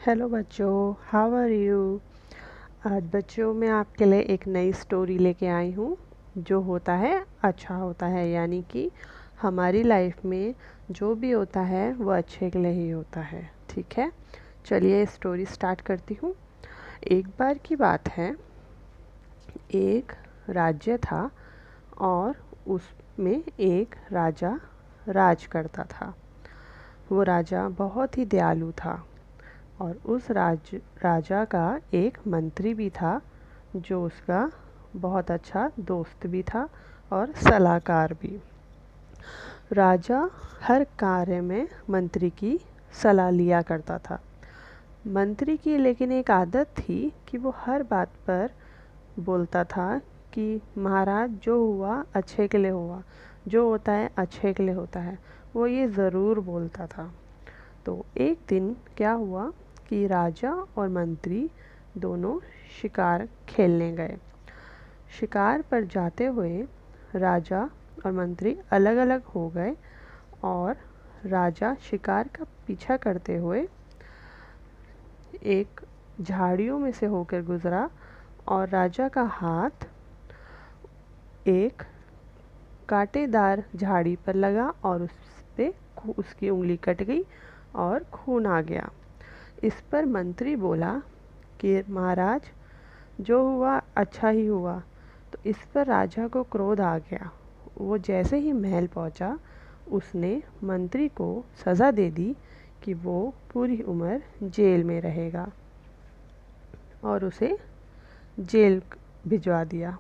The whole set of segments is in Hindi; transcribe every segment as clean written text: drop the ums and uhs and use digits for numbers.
हेलो बच्चों, हाउ आर यू। आज बच्चों मैं आपके लिए एक नई स्टोरी लेके आई हूँ जो होता है अच्छा होता है, यानी कि हमारी लाइफ में जो भी होता है वो अच्छे के लिए ही होता है। ठीक है, चलिए स्टोरी स्टार्ट करती हूँ। एक बार की बात है, एक राज्य था और उसमें एक राजा राज करता था। वो राजा बहुत ही दयालु था और उस राजा का एक मंत्री भी था जो उसका बहुत अच्छा दोस्त भी था और सलाहकार भी। राजा हर कार्य में मंत्री की सलाह लिया करता था। मंत्री की लेकिन एक आदत थी कि वो हर बात पर बोलता था कि महाराज जो हुआ अच्छे के लिए हुआ, जो होता है अच्छे के लिए होता है, वो ये ज़रूर बोलता था। तो एक दिन क्या हुआ कि राजा और मंत्री दोनों शिकार खेलने गए। शिकार पर जाते हुए राजा और मंत्री अलग अलग हो गए और राजा शिकार का पीछा करते हुए एक झाड़ियों में से होकर गुजरा और राजा का हाथ एक कांटेदार झाड़ी पर लगा और उस पे उसकी उंगली कट गई और खून आ गया। इस पर मंत्री बोला कि महाराज जो हुआ अच्छा ही हुआ। तो इस पर राजा को क्रोध आ गया। वो जैसे ही महल पहुंचा, उसने मंत्री को सज़ा दे दी कि वो पूरी उम्र जेल में रहेगा और उसे जेल भिजवा दिया।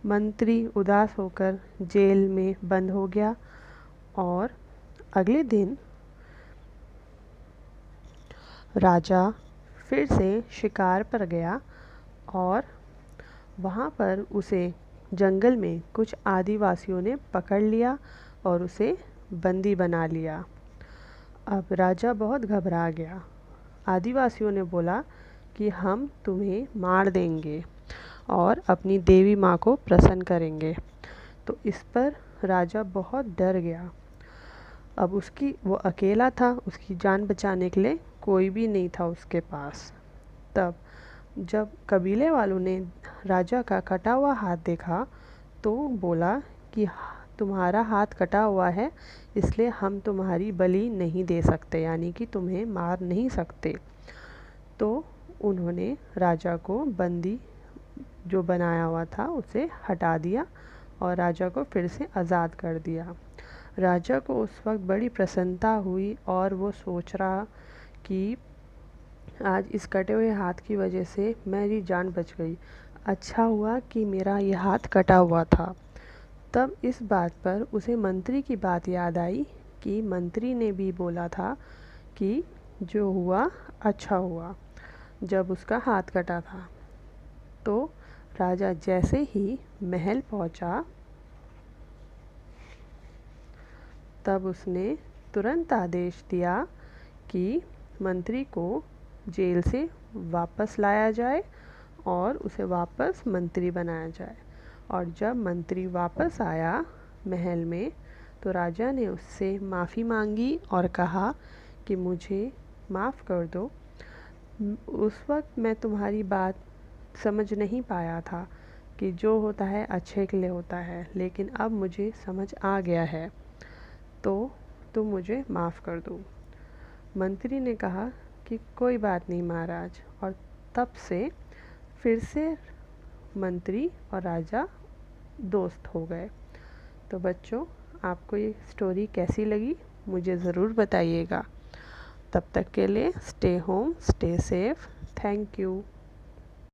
मंत्री उदास होकर जेल में बंद हो गया और अगले दिन राजा फिर से शिकार पर गया और वहाँ पर उसे जंगल में कुछ आदिवासियों ने पकड़ लिया और उसे बंदी बना लिया। अब राजा बहुत घबरा गया। आदिवासियों ने बोला कि हम तुम्हें मार देंगे और अपनी देवी माँ को प्रसन्न करेंगे। तो इस पर राजा बहुत डर गया। अब वो अकेला था, उसकी जान बचाने के लिए कोई भी नहीं था उसके पास। तब जब कबीले वालों ने राजा का कटा हुआ हाथ देखा तो बोला कि तुम्हारा हाथ कटा हुआ है, इसलिए हम तुम्हारी बलि नहीं दे सकते, यानी कि तुम्हें मार नहीं सकते। तो उन्होंने राजा को बंदी जो बनाया हुआ था उसे हटा दिया और राजा को फिर से आज़ाद कर दिया। राजा को उस वक्त बड़ी प्रसन्नता हुई और वो सोच रहा कि आज इस कटे हुए हाथ की वजह से मेरी जान बच गई। अच्छा हुआ कि मेरा ये हाथ कटा हुआ था। तब इस बात पर उसे मंत्री की बात याद आई कि मंत्री ने भी बोला था कि जो हुआ अच्छा हुआ जब उसका हाथ कटा था। तो राजा जैसे ही महल पहुंचा, तब उसने तुरंत आदेश दिया कि मंत्री को जेल से वापस लाया जाए और उसे वापस मंत्री बनाया जाए। और जब मंत्री वापस आया महल में, तो राजा ने उससे माफ़ी मांगी और कहा कि मुझे माफ़ कर दो। उस वक्त मैं तुम्हारी बात समझ नहीं पाया था कि जो होता है अच्छे के लिए होता है, लेकिन अब मुझे समझ आ गया है, तो तुम मुझे माफ़ कर दो। मंत्री ने कहा कि कोई बात नहीं महाराज, और तब से फिर से मंत्री और राजा दोस्त हो गए। तो बच्चों, आपको ये स्टोरी कैसी लगी मुझे ज़रूर बताइएगा। तब तक के लिए stay home, stay safe. Thank you.